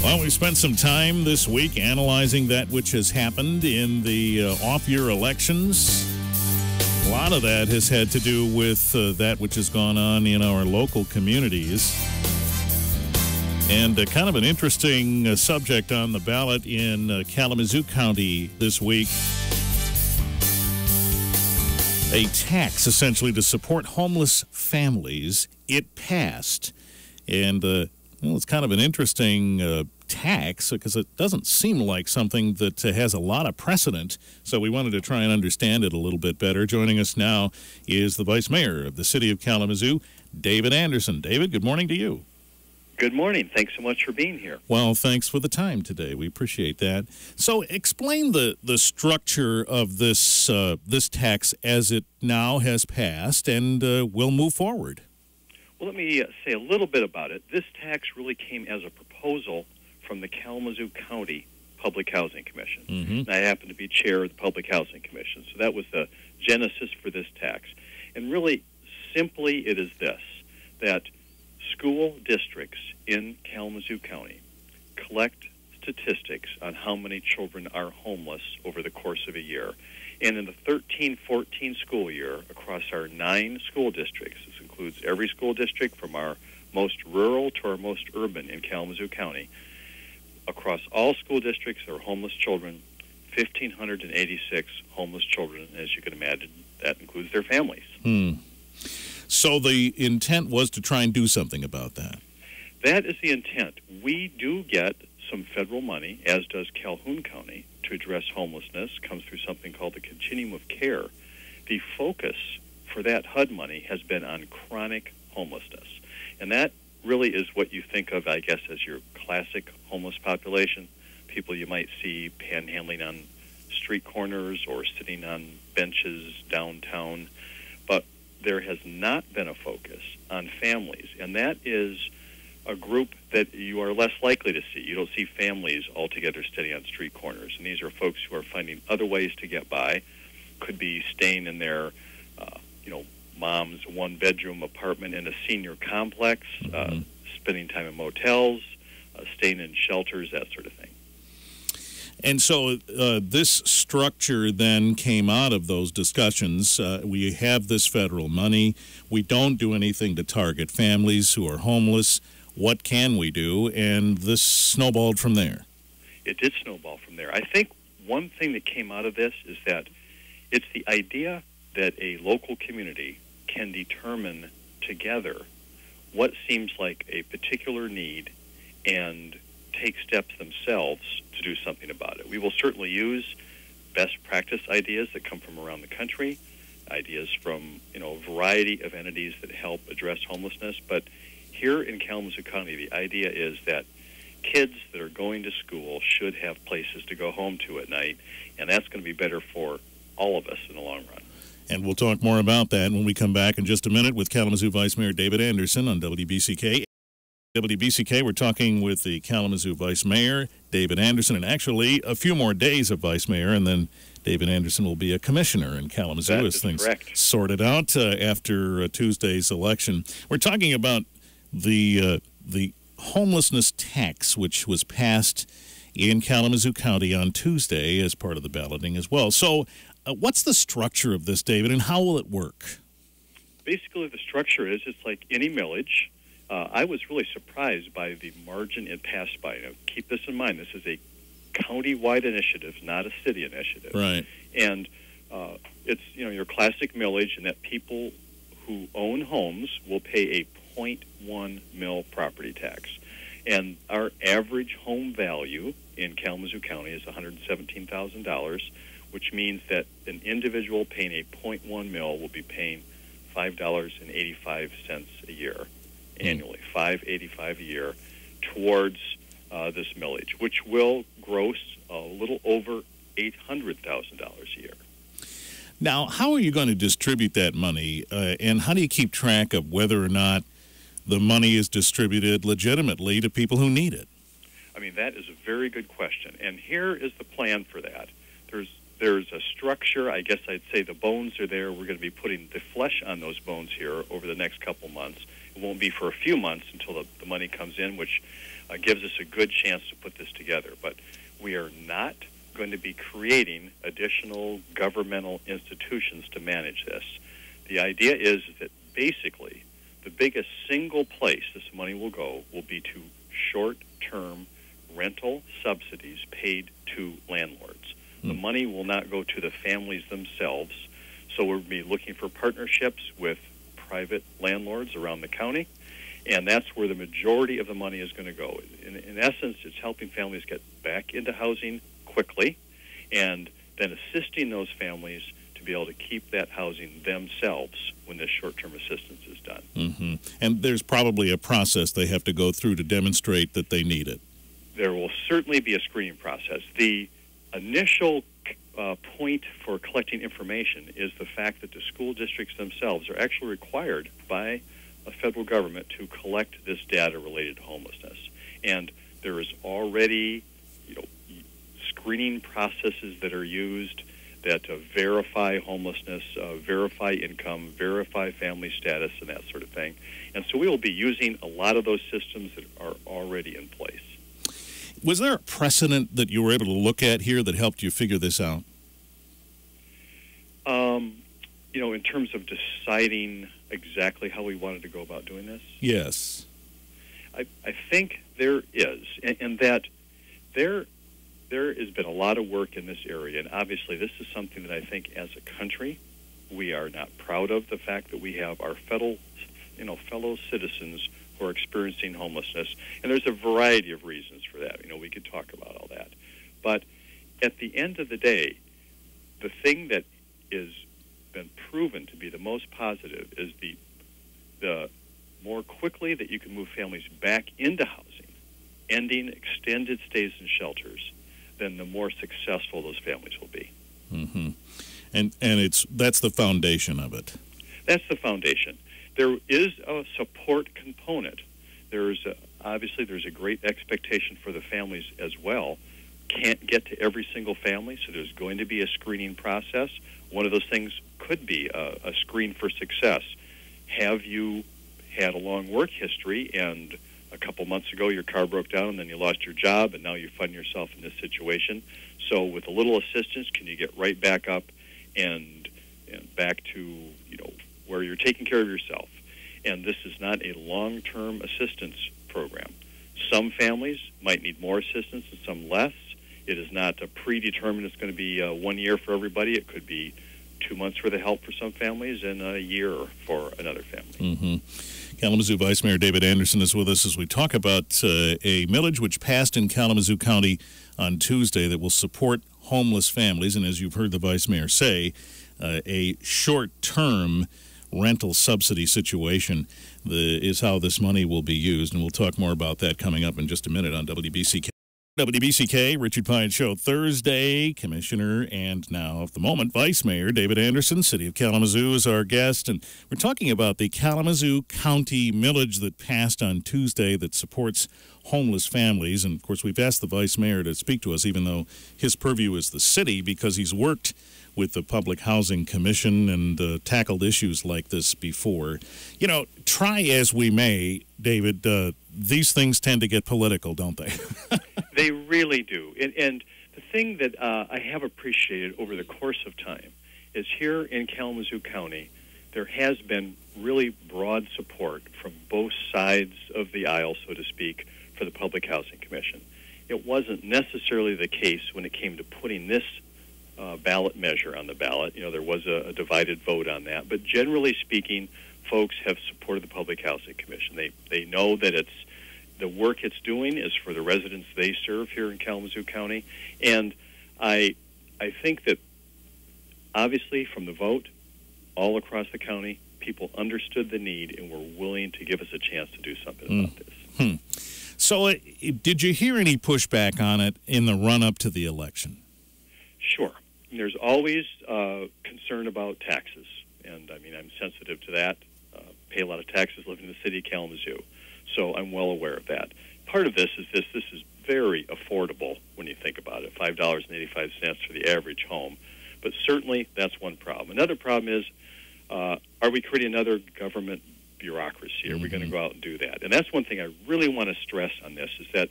Well, we spent some time this week analyzing that which has happened in the off-year elections. A lot of that has had to do with that which has gone on in our local communities. And kind of an interesting subject on the ballot in Kalamazoo County this week. A tax, essentially, to support homeless families. It passed. And, it's kind of an interesting tax because it doesn't seem like something that has a lot of precedent. So we wanted to try and understand it a little bit better. Joining us now is the Vice Mayor of the City of Kalamazoo, David Anderson. David, good morning to you. Good morning. Thanks so much for being here. Well, thanks for the time today. We appreciate that. So explain the structure of this tax as it now has passed and will move forward. Well, let me say a little bit about it. This tax really came as a proposal from the Kalamazoo County Public Housing Commission. And I happen to be chair of the Public Housing Commission, so that was the genesis for this tax. And really, simply, it is this, that school districts in Kalamazoo County collect statistics on how many children are homeless over the course of a year. And in the 13-14 school year, across our 9 school districts, this includes every school district from our most rural to our most urban in Kalamazoo County, across all school districts, there are homeless children, 1,586 homeless children. As you can imagine, that includes their families. So the intent was to try and do something about that. That is the intent. We do get some federal money, as does Calhoun County, to address homelessness. It comes through something called the Continuum of Care. The focus for that HUD money has been on chronic homelessness. And that really is what you think of, I guess, as your classic homeless population. People you might see panhandling on street corners or sitting on benches downtown. But there has not been a focus on families, and that is a group that you are less likely to see. You don't see families altogether sitting on street corners, and these are folks who are finding other ways to get by. Could be staying in their, mom's one-bedroom apartment in a senior complex, spending time in motels, staying in shelters, that sort of thing. And so this structure then came out of those discussions. We have this federal money. We don't do anything to target families who are homeless. What can we do? And this snowballed from there. It did snowball from there. I think one thing that came out of this is that it's the idea that a local community can determine together what seems like a particular need and take steps themselves to do something about it. We will certainly use best practice ideas that come from around the country, ideas from a variety of entities that help address homelessness. But here in Kalamazoo County, the idea is that kids that are going to school should have places to go home to at night, and that's going to be better for all of us in the long run. And we'll talk more about that when we come back in just a minute with Kalamazoo Vice Mayor David Anderson on WBCK. WBCK, we're talking with the Kalamazoo Vice Mayor, David Anderson, and actually a few more days of Vice Mayor, and then David Anderson will be a commissioner in Kalamazoo as things sorted out after Tuesday's election. We're talking about the homelessness tax, which was passed in Kalamazoo County on Tuesday as part of the balloting as well. So what's the structure of this, David, and how will it work? Basically, the structure is it's like any millage. I was really surprised by the margin it passed by. Now, keep this in mind. This is a county-wide initiative, not a city initiative. Right. And it's, your classic millage, and that people who own homes will pay a 0.1 mil property tax. And our average home value in Kalamazoo County is $117,000, which means that an individual paying a 0.1 mil will be paying $5.85 a year. Annually, $5.85 a year towards this millage, which will gross a little over $800,000 a year. Now, how are you going to distribute that money, and how do you keep track of whether or not the money is distributed legitimately to people who need it? I mean, that is a very good question, and here is the plan for that. There's a structure. I guess I'd say the bones are there. We're going to be putting the flesh on those bones here over the next couple months. It won't be for a few months until the money comes in, which gives us a good chance to put this together. But we are not going to be creating additional governmental institutions to manage this. The idea is that basically the biggest single place this money will go will be to short-term rental subsidies paid to landlords. The money will not go to the families themselves, so we'll be looking for partnerships with private landlords around the county, and that's where the majority of the money is going to go. In essence, it's helping families get back into housing quickly and then assisting those families to be able to keep that housing themselves when this short-term assistance is done. Mm-hmm. And there's probably a process they have to go through to demonstrate that they need it. There will certainly be a screening process. The initial point for collecting information is the fact that the school districts themselves are actually required by the federal government to collect this data related to homelessness. And there is already, screening processes that are used that verify homelessness, verify income, verify family status, and that sort of thing. And so we will be using a lot of those systems that are already in place. Was there a precedent that you were able to look at here that helped you figure this out? In terms of deciding exactly how we wanted to go about doing this? Yes. I think there is, and that there has been a lot of work in this area, and obviously this is something that I think as a country we are not proud of, the fact that we have our fellow citizens who are experiencing homelessness, and there's a variety of reasons for that. We could talk about all that. But at the end of the day, the thing that is been proven to be the most positive is the more quickly that you can move families back into housing, ending extended stays in shelters, then the more successful those families will be. Mm-hmm. And that's the foundation of it. That's the foundation. There is a support component. Obviously there's a great expectation for the families as well. Can't get to every single family, so there's going to be a screening process. One of those things could be a screen for success. Have you had a long work history and a couple months ago your car broke down and then you lost your job and now you find yourself in this situation? So with a little assistance, can you get right back up and back to where you're taking care of yourself? And this is not a long-term assistance program. Some families might need more assistance and some less. It is not a predetermined it's going to be 1 year for everybody. It could be 2 months worth of help for some families and a year for another family. Mm-hmm. Kalamazoo Vice Mayor David Anderson is with us as we talk about a millage which passed in Kalamazoo County on Tuesday that will support homeless families. And as you've heard the Vice Mayor say, a short-term rental subsidy situation is how this money will be used. And we'll talk more about that coming up in just a minute on WBCK. WBCK, Richard Piet Show, Thursday. Commissioner and now, at the moment, Vice Mayor David Anderson, City of Kalamazoo, is our guest. And we're talking about the Kalamazoo County millage that passed on Tuesday that supports homeless families. And, of course, we've asked the Vice Mayor to speak to us, even though his purview is the city, because he's worked with the Public Housing Commission and tackled issues like this before. Try as we may, David, these things tend to get political, don't they? They really do. And the thing that I have appreciated over the course of time is here in Kalamazoo County, there has been really broad support from both sides of the aisle, so to speak, for the Public Housing Commission. It wasn't necessarily the case when it came to putting this ballot measure on the ballot. There was a divided vote on that. But generally speaking, folks have supported the Public Housing Commission. They know that the work it's doing is for the residents they serve here in Kalamazoo County. And I think that obviously from the vote all across the county, people understood the need and were willing to give us a chance to do something about this. So did you hear any pushback on it in the run-up to the election? Sure. There's always concern about taxes, and I'm sensitive to that. Pay a lot of taxes living in the city of Kalamazoo, so I'm well aware of that. Part of this is this is very affordable when you think about it, $5.85 for the average home, but certainly that's one problem. Another problem is, are we creating another government bureaucracy? Are we going to go out and do that? And that's one thing I really want to stress on this, is that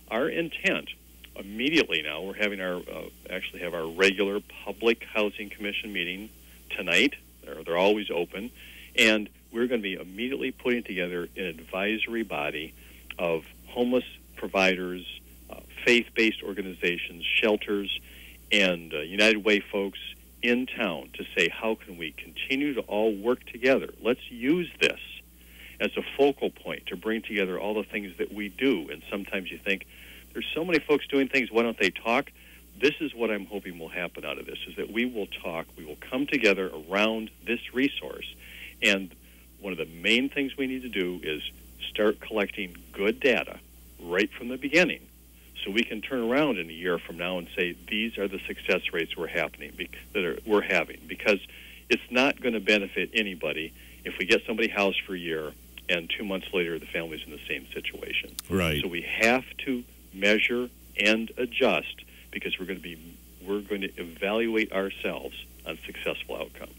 our intent immediately now, we're having our actually have our regular Public Housing Commission meeting tonight. They're always open, and we're going to be immediately putting together an advisory body of homeless providers, faith-based organizations, shelters, and United Way folks in town to say, how can we continue to all work together? Let's use this as a focal point to bring together all the things that we do. And sometimes you think, there's so many folks doing things, why don't they talk? This is what I'm hoping will happen out of this, is that we will talk, we will come together around this resource. And one of the main things we need to do is start collecting good data right from the beginning, so we can turn around in a year from now and say, these are the success rates we're having, because it's not going to benefit anybody if we get somebody housed for a year and 2 months later the family's in the same situation. Right. So we have to measure and adjust, because we're going to evaluate ourselves on successful outcomes.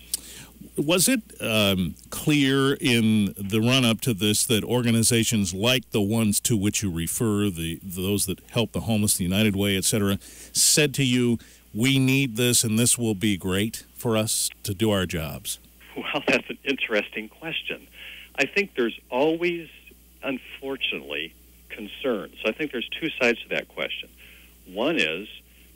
Was it clear in the run-up to this that organizations like the ones to which you refer, those that help the homeless, the United Way, et cetera, said to you, we need this and this will be great for us to do our jobs? Well, that's an interesting question. I think there's always, unfortunately, concern. So I think there's two sides to that question. One is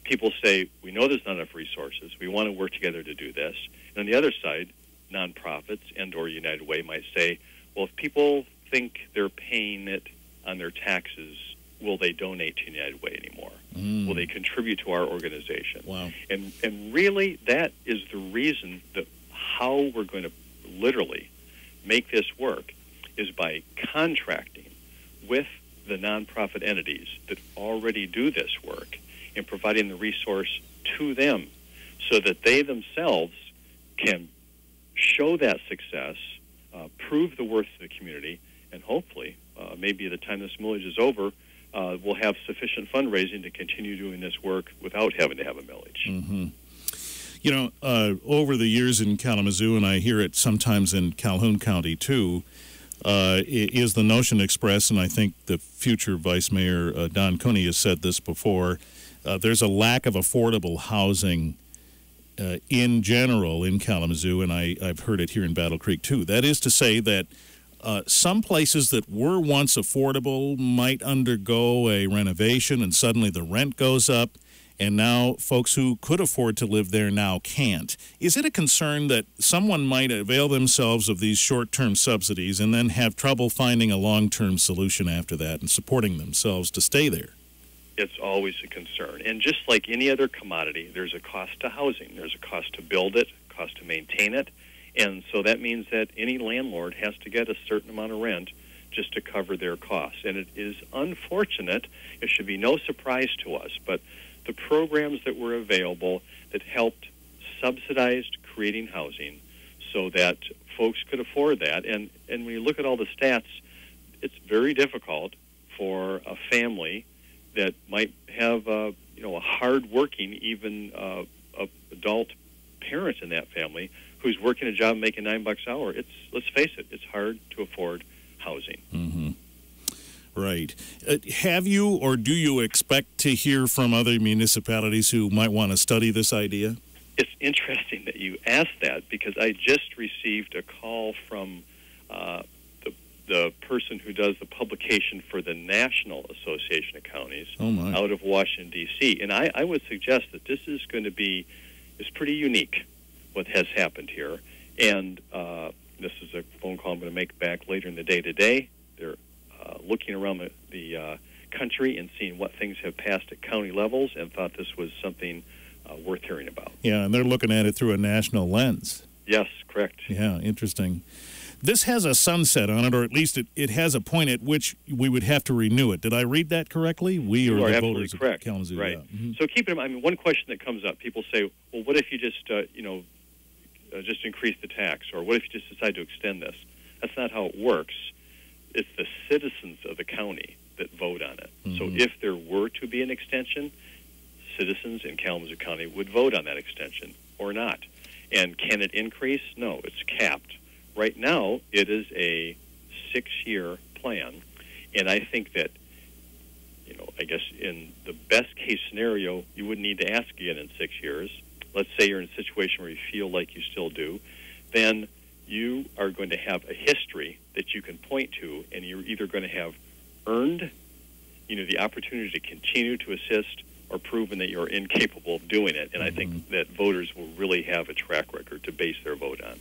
people say, we know there's not enough resources. We want to work together to do this. And on the other side, nonprofits and or United Way might say, well, if people think they're paying it on their taxes, will they donate to United Way anymore? Will they contribute to our organization? Wow. And really, that is the reason that how we're going to literally make this work is by contracting with the nonprofit entities that already do this work and providing the resource to them so that they themselves can show that success, prove the worth to the community, and hopefully, maybe at the time this millage is over, we'll have sufficient fundraising to continue doing this work without having to have a millage. Mm-hmm. You know, over the years in Kalamazoo, and I hear it sometimes in Calhoun County too, is the notion expressed, and I think the future Vice Mayor Don Cooney has said this before, there's a lack of affordable housing in general in Kalamazoo, and I've heard it here in Battle Creek too. That is to say that some places that were once affordable might undergo a renovation and suddenly the rent goes up, and now folks who could afford to live there now can't. Is it a concern that someone might avail themselves of these short-term subsidies and then have trouble finding a long-term solution after that and supporting themselves to stay there? It's always a concern. And just like any other commodity, there's a cost to housing. There's a cost to build it, cost to maintain it. And so that means that any landlord has to get a certain amount of rent just to cover their costs. And it is unfortunate. It should be no surprise to us. But the programs that were available that helped subsidized creating housing so that folks could afford that. And when you look at all the stats, it's very difficult for a family that might have a hard-working, even adult parent in that family who's working a job making $9 an hour. Let's face it, it's hard to afford housing. Mm-hmm. Right. Have you or do you expect to hear from other municipalities who might want to study this idea? It's interesting that you asked that, because I just received a call from the person who does the publication for the National Association of Counties out of Washington, D.C. And I would suggest that this is going to be pretty unique, what has happened here. And this is a phone call I'm going to make back later in the day today. They're looking around the country and seeing what things have passed at county levels and thought this was something worth hearing about. Yeah, and they're looking at it through a national lens. Yes, correct. Yeah, interesting. This has a sunset on it, or at least it has a point at which we would have to renew it. Did I read that correctly? We you or are the absolutely voters correct. of Kalamazoo? Right. Yeah. Mm-hmm. So keep in mind, one question that comes up, people say, well, what if you just, just increase the tax, or what if you just decide to extend this? That's not how it works. It's the citizens of the county that vote on it. Mm-hmm. So if there were to be an extension, citizens in Kalamazoo County would vote on that extension or not. And can it increase? No, it's capped Right now, it is a 6-year plan, and I think that, I guess in the best case scenario, you wouldn't need to ask again in 6 years. Let's say you're in a situation where you feel like you still do, then you are going to have a history that you can point to, and you're either going to have earned, the opportunity to continue to assist, or proven that you're incapable of doing it. And I think that voters will really have a track record to base their vote on.